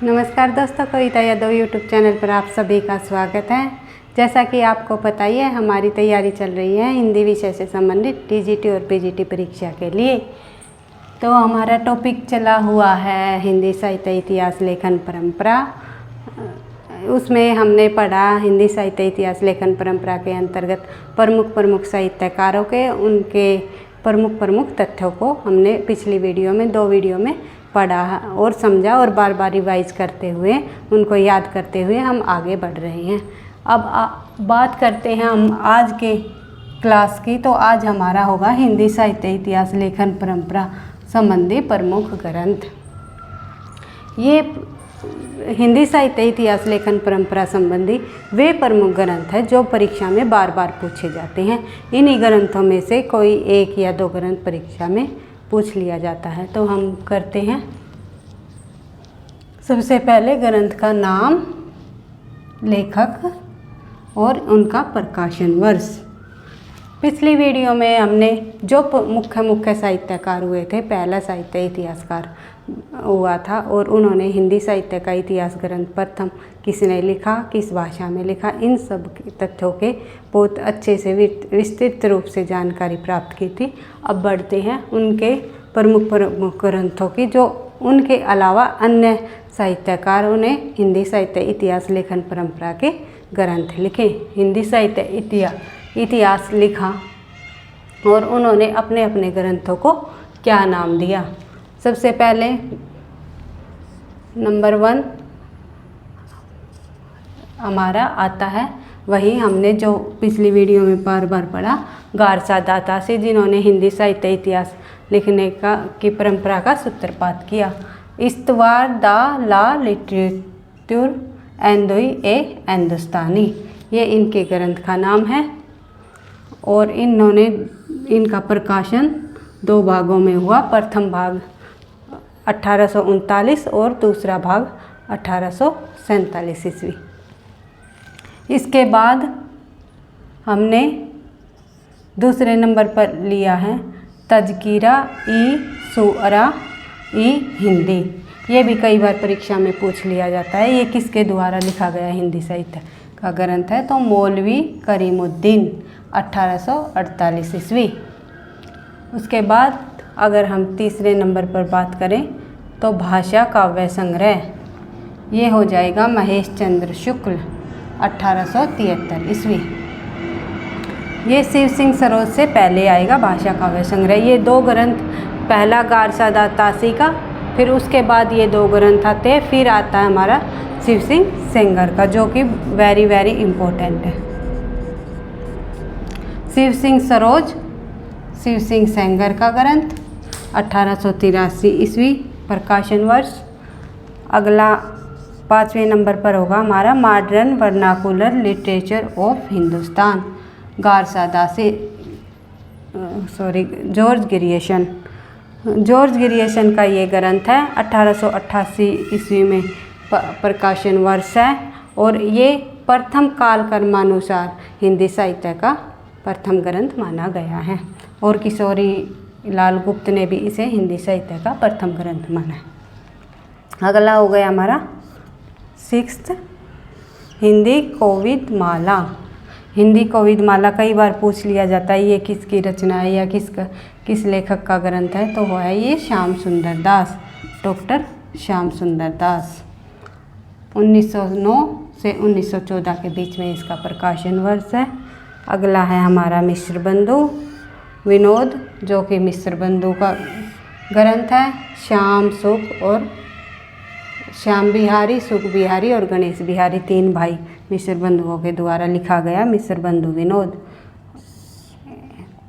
नमस्कार दोस्तों, कविता Yadav YouTube channel पर आप सभी का स्वागत है। जैसा कि आपको पता ही है, हमारी तैयारी चल रही है हिंदी विषय से संबंधित टीजीटी और पीजीटी परीक्षा के लिए। तो हमारा टॉपिक चला हुआ है हिंदी साहित्य इतिहास लेखन परंपरा। उसमें हमने पढ़ा हिंदी साहित्य इतिहास लेखन परंपरा के अंतर्गत प्रमुख साहित्यकारों के उनके प्रमुख तथ्यों को हमने पिछली वीडियो में 2 वीडियो में पढ़ा और समझा और बार बार रिवाइज करते हुए उनको याद करते हुए हम आगे बढ़ रहे हैं। अब बात करते हैं हम आज के क्लास की। तो आज हमारा होगा हिंदी साहित्य इतिहास लेखन परंपरा संबंधी प्रमुख ग्रंथ। ये हिंदी साहित्य इतिहास लेखन परंपरा संबंधी वे प्रमुख ग्रंथ हैं जो परीक्षा में बार बार पूछे जाते हैं। इन्हीं ग्रंथों में से कोई 1 या 2 ग्रंथ परीक्षा में पूछ लिया जाता है। तो हम करते हैं। सबसे पहले ग्रंथ का नाम, लेखक और उनका प्रकाशन वर्ष। पिछली वीडियो में हमने जो मुख्य साहित्यकार हुए थे, पहला साहित्य इतिहासकार हुआ था और उन्होंने हिंदी साहित्य का इतिहास ग्रंथ प्रथम किसने लिखा, किस भाषा में लिखा, इन सब तथ्यों के बहुत अच्छे से विस्तृत रूप से जानकारी प्राप्त की थी। अब बढ़ते हैं उनके प्रमुख ग्रंथों की, जो उनके अलावा अन्य साहित्यकारों ने हिंदी साहित्य इतिहास लेखन परंपरा के ग्रंथ लिखे। हिंदी साहित्य इतिहास लिखा और उन्होंने अपने अपने ग्रंथों को क्या नाम दिया। सबसे पहले नंबर 1 हमारा आता है, वही हमने जो पिछली वीडियो में बार बार पढ़ा, गारसा दातासी, जिन्होंने हिंदी साहित्य इतिहास लिखने की परंपरा का सूत्रपात किया। इस्तवार दा ला लिटरेचर एंदोई ए हिंदुस्तानी, ये इनके ग्रंथ का नाम है और इनका प्रकाशन 2 भागों में हुआ। प्रथम भाग 1839 और दूसरा भाग 1847 ईस्वी। इसके बाद हमने दूसरे नंबर पर लिया है तज़किरा ई शुअरा ई हिंदी। ये भी कई बार परीक्षा में पूछ लिया जाता है। ये किसके द्वारा लिखा गया हिंदी साहित्य का ग्रंथ है? तो मौलवी करीमुद्दीन 1848 ईस्वी। उसके बाद अगर हम तीसरे नंबर पर बात करें तो भाषा काव्य संग्रह, ये हो जाएगा महेश चंद्र शुक्ल 1873 ईस्वी। ये शिव सिंह सरोज से पहले आएगा भाषा काव्य संग्रह। ये 2 ग्रंथ, पहला गारसा दातासी का, फिर उसके बाद ये 2 ग्रंथ आते हैं। फिर आता है हमारा शिव सिंह सेंगर का, जो कि वेरी इम्पोर्टेंट है। शिव सिंह सरोज, शिव सिंह सेंगर का ग्रंथ 1883 ईस्वी प्रकाशन वर्ष। अगला 5वें नंबर पर होगा हमारा modern vernacular literature of Hindustan, गारसा दासी जॉर्ज ग्रियर्सन का ये ग्रंथ है। 1888 ईस्वी में प्रकाशन वर्ष है और ये प्रथम काल क्रमानुसार हिंदी साहित्य का प्रथम ग्रंथ माना गया है और किशोरी लाल गुप्त ने भी इसे हिंदी साहित्य का प्रथम ग्रंथ माना है। अगला हो गया हमारा 6th हिंदी कोविदमाला। हिंदी कोविदमाला कई बार पूछ लिया जाता है, ये किसकी रचना है या किस लेखक का ग्रंथ है? तो है ये श्याम सुंदर दास, डॉक्टर श्याम सुंदर दास। 1909 से 1914 के बीच में इसका प्रकाशन वर्ष है। अगला है हमारा मिश्र बंधु विनोद, जो कि मिश्र बंधु का ग्रंथ है। श्याम बिहारी, सुख बिहारी और गणेश बिहारी 3 भाई मिश्र बंधुओं के द्वारा लिखा गया मिश्र बंधु विनोद।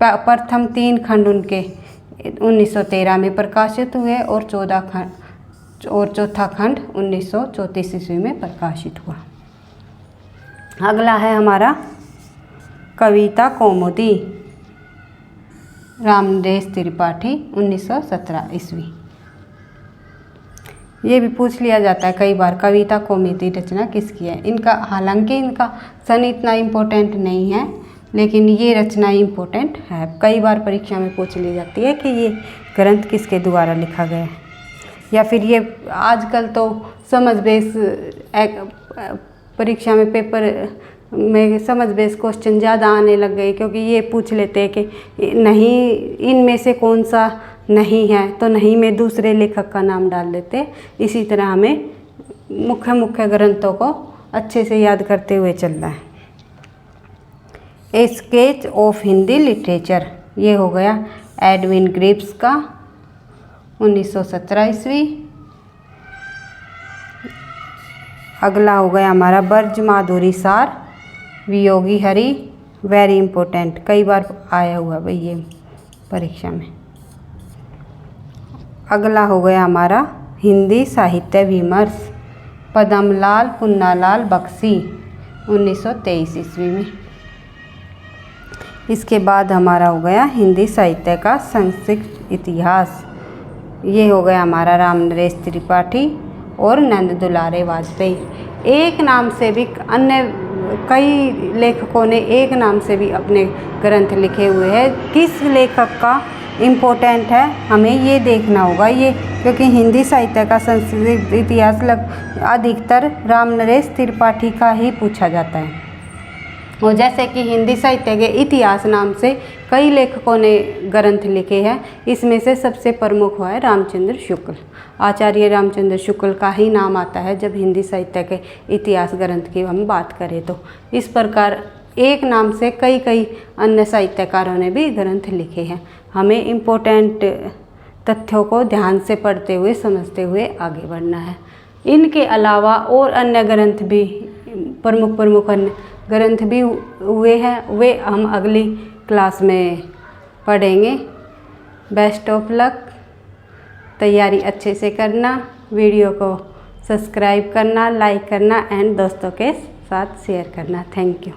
प्रथम 3 खंड उनके 1913 में प्रकाशित हुए और चौथा खंड 1934 ईस्वी में प्रकाशित हुआ। अगला है हमारा कविता कौमुदी, रामदेश त्रिपाठी 1917 ईस्वी। ये भी पूछ लिया जाता है कई बार, कविता कौमुदी रचना किसकी है? हालांकि इनका सन इतना इम्पोर्टेंट नहीं है, लेकिन ये रचना इम्पोर्टेंट है। कई बार परीक्षा में पूछ ली जाती है कि ये ग्रंथ किसके द्वारा लिखा गया है। या फिर ये आजकल तो समझ बेस परीक्षा में पेपर में समझ बेस क्वेश्चन ज़्यादा आने लग गए, क्योंकि ये पूछ लेते हैं कि नहीं इनमें से कौन सा नहीं है, तो नहीं में दूसरे लेखक का नाम डाल देते हैं। इसी तरह हमें मुख्य मुख्य ग्रंथों को अच्छे से याद करते हुए चलना है। ए स्केच ऑफ हिंदी लिटरेचर, ये हो गया एडविन ग्रिप्स का 1917 ईस्वी। अगला हो गया हमारा ब्रज माधुरी सार वियोगी हरि, वेरी इम्पोर्टेंट, कई बार आया हुआ भाई ये परीक्षा में। अगला हो गया हमारा हिंदी साहित्य विमर्श पद्मलाल पुन्नालाल बख्शी 1923 ईस्वी में। इसके बाद हमारा हो गया हिंदी साहित्य का संक्षिप्त इतिहास, ये हो गया हमारा राम नरेश त्रिपाठी और नंद दुलारे वाजपेयी। एक नाम से भी अन्य कई लेखकों ने एक नाम से भी अपने ग्रंथ लिखे हुए हैं। किस लेखक का इम्पोर्टेंट है हमें ये देखना होगा, ये क्योंकि हिंदी साहित्य का संस्कृत इतिहास अधिकतर राम नरेश त्रिपाठी का ही पूछा जाता है। और जैसे कि हिंदी साहित्य के इतिहास नाम से कई लेखकों ने ग्रंथ लिखे हैं, इसमें से सबसे प्रमुख हुआ है रामचंद्र शुक्ल। आचार्य रामचंद्र शुक्ल का ही नाम आता है जब हिंदी साहित्य के इतिहास ग्रंथ की हम बात करें तो। इस प्रकार एक नाम से कई अन्य साहित्यकारों ने भी ग्रंथ लिखे हैं। हमें इम्पोर्टेंट तथ्यों को ध्यान से पढ़ते हुए समझते हुए आगे बढ़ना है। इनके अलावा और अन्य ग्रंथ भी प्रमुख अन्य ग्रंथ भी हुए हैं, वे हम अगली क्लास में पढ़ेंगे। बेस्ट ऑफ लक, तैयारी अच्छे से करना, वीडियो को सब्सक्राइब करना, लाइक करना एंड दोस्तों के साथ शेयर करना। Thank you.